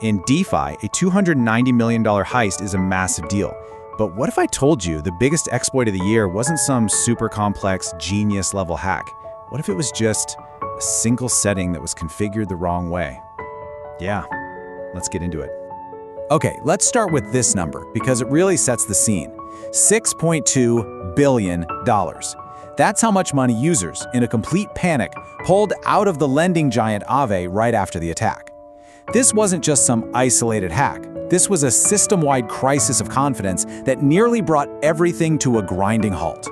In DeFi, a $290 million heist is a massive deal. But what if I told you the biggest exploit of the year wasn't some super complex, genius-level hack? What if it was just a single setting that was configured the wrong way? Yeah, let's get into it. Okay, let's start with this number because it really sets the scene. $6.2 billion. That's how much money users, in a complete panic, pulled out of the lending giant Aave right after the attack. This wasn't just some isolated hack. This was a system-wide crisis of confidence that nearly brought everything to a grinding halt.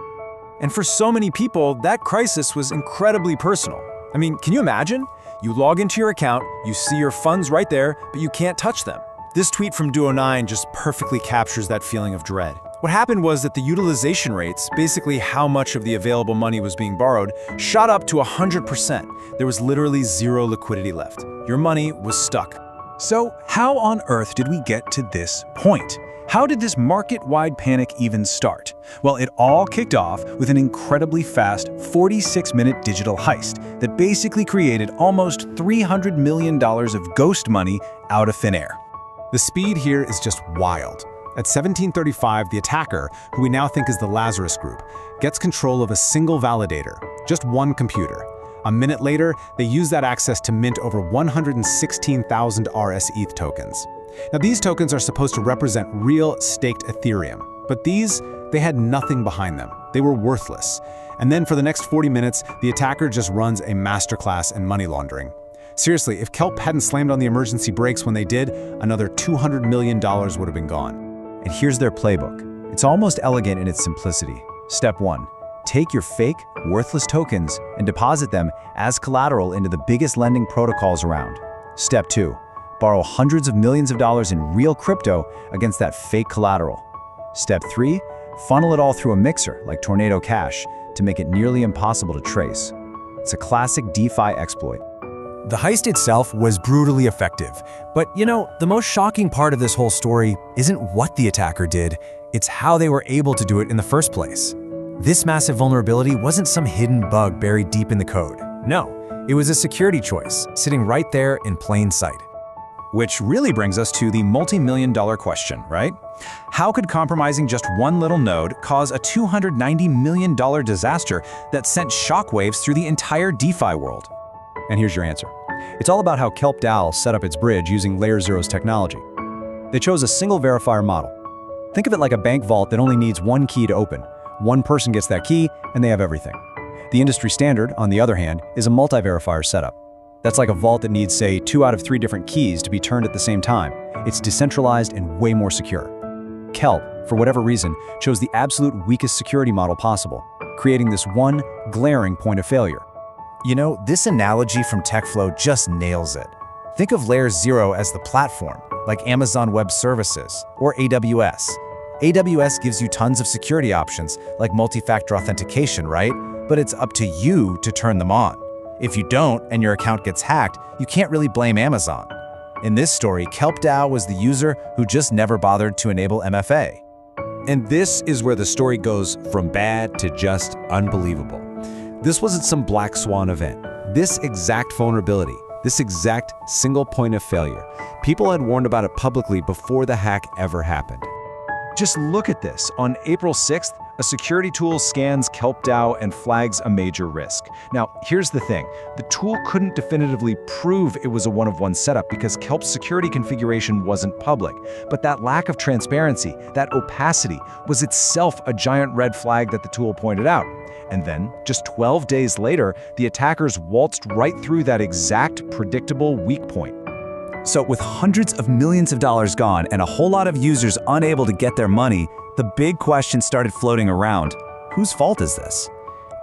And for so many people, that crisis was incredibly personal. I mean, can you imagine? You log into your account, you see your funds right there, but you can't touch them. This tweet from Duo9 just perfectly captures that feeling of dread. What happened was that the utilization rates, basically how much of the available money was being borrowed, shot up to 100%. There was literally zero liquidity left. Your money was stuck. So how on earth did we get to this point? How did this market-wide panic even start? Well, it all kicked off with an incredibly fast 46-minute digital heist that basically created almost $300 million of ghost money out of thin air. The speed here is just wild. At 17:35, the attacker, who we now think is the Lazarus Group, gets control of a single validator, just one computer. A minute later, they use that access to mint over 116,000 rsETH tokens. Now, these tokens are supposed to represent real staked Ethereum, but they had nothing behind them. They were worthless. And then for the next 40 minutes, the attacker just runs a masterclass in money laundering. Seriously, if Kelp hadn't slammed on the emergency brakes when they did, another $200 million would have been gone. And here's their playbook. It's almost elegant in its simplicity. Step 1. Take your fake, worthless tokens and deposit them as collateral into the biggest lending protocols around. Step 2. Borrow hundreds of millions of dollars in real crypto against that fake collateral. Step 3. Funnel it all through a mixer like Tornado Cash to make it nearly impossible to trace. It's a classic DeFi exploit. The heist itself was brutally effective, but the most shocking part of this whole story isn't what the attacker did, it's how they were able to do it in the first place. This massive vulnerability wasn't some hidden bug buried deep in the code. No, it was a security choice, sitting right there in plain sight. Which really brings us to the multi-million-dollar question, right? How could compromising just one little node cause a $290 million disaster that sent shockwaves through the entire DeFi world? And here's your answer. It's all about how Kelp DAO set up its bridge using LayerZero's technology. They chose a single-verifier model. Think of it like a bank vault that only needs one key to open. One person gets that key, and they have everything. The industry standard, on the other hand, is a multi-verifier setup. That's like a vault that needs, say, 2 out of 3 different keys to be turned at the same time. It's decentralized and way more secure. Kelp, for whatever reason, chose the absolute weakest security model possible, creating this one glaring point of failure. This analogy from TechFlow just nails it. Think of LayerZero as the platform, like Amazon Web Services or AWS. AWS gives you tons of security options, like multi-factor authentication, right? But it's up to you to turn them on. If you don't and your account gets hacked, you can't really blame Amazon. In this story, Kelp DAO was the user who just never bothered to enable MFA. And this is where the story goes from bad to just unbelievable. This wasn't some black swan event. This exact vulnerability, this exact single point of failure, people had warned about it publicly before the hack ever happened. Just look at this. On April 6th, a security tool scans Kelp DAO and flags a major risk. Now, here's the thing. The tool couldn't definitively prove it was a one-of-one setup because Kelp's security configuration wasn't public. But that lack of transparency, that opacity, was itself a giant red flag that the tool pointed out. And then, just 12 days later, the attackers waltzed right through that exact predictable weak point. So with hundreds of millions of dollars gone and a whole lot of users unable to get their money, the big question started floating around. Whose fault is this?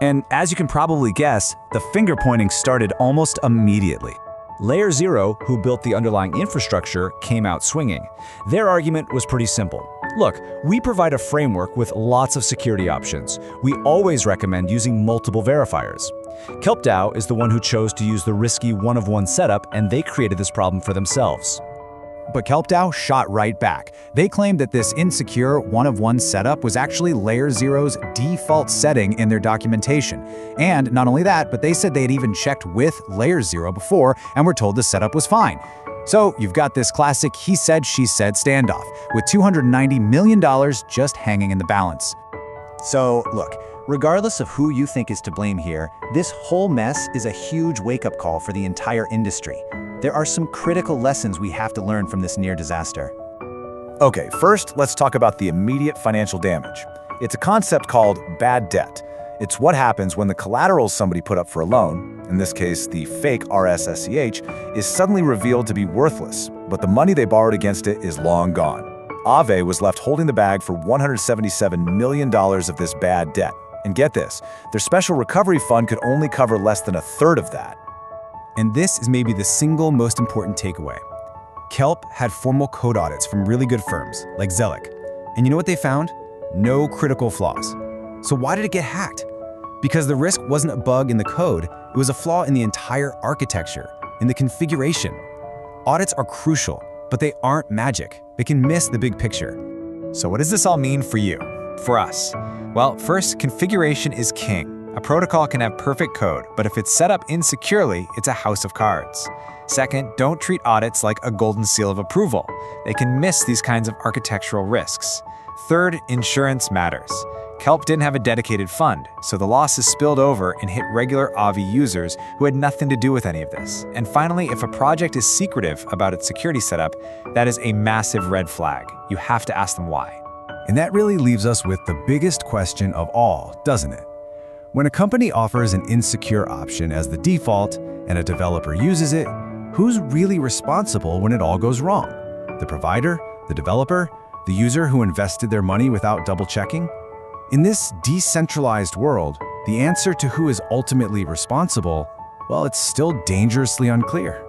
And as you can probably guess, the finger-pointing started almost immediately. LayerZero, who built the underlying infrastructure, came out swinging. Their argument was pretty simple. Look, we provide a framework with lots of security options. We always recommend using multiple verifiers. Kelp DAO is the one who chose to use the risky one-of-one setup, and they created this problem for themselves. But Kelp DAO shot right back. They claimed that this insecure one-of-one setup was actually LayerZero's default setting in their documentation. And not only that, but they said they had even checked with LayerZero before and were told the setup was fine. So you've got this classic he said, she said standoff, with $290 million just hanging in the balance. So look, regardless of who you think is to blame here, this whole mess is a huge wake-up call for the entire industry. There are some critical lessons we have to learn from this near disaster. Okay, first, let's talk about the immediate financial damage. It's a concept called bad debt. It's what happens when the collateral somebody put up for a loan, in this case the fake rsETH, is suddenly revealed to be worthless, but the money they borrowed against it is long gone. Aave was left holding the bag for $177 million of this bad debt. And get this, their special recovery fund could only cover less than a third of that. And this is maybe the single most important takeaway. Kelp had formal code audits from really good firms, like Zellic. And you know what they found? No critical flaws. So why did it get hacked? Because the risk wasn't a bug in the code, it was a flaw in the entire architecture, in the configuration. Audits are crucial, but they aren't magic. They can miss the big picture. So what does this all mean for you, for us? Well, first, configuration is king. A protocol can have perfect code, but if it's set up insecurely, it's a house of cards. Second, don't treat audits like a golden seal of approval. They can miss these kinds of architectural risks. Third, insurance matters. Kelp didn't have a dedicated fund, so the losses spilled over and hit regular Aave users who had nothing to do with any of this. And finally, if a project is secretive about its security setup, that is a massive red flag. You have to ask them why. And that really leaves us with the biggest question of all, doesn't it? When a company offers an insecure option as the default and a developer uses it, who's really responsible when it all goes wrong? The provider, the developer, the user who invested their money without double-checking? In this decentralized world, the answer to who is ultimately responsible, well, it's still dangerously unclear.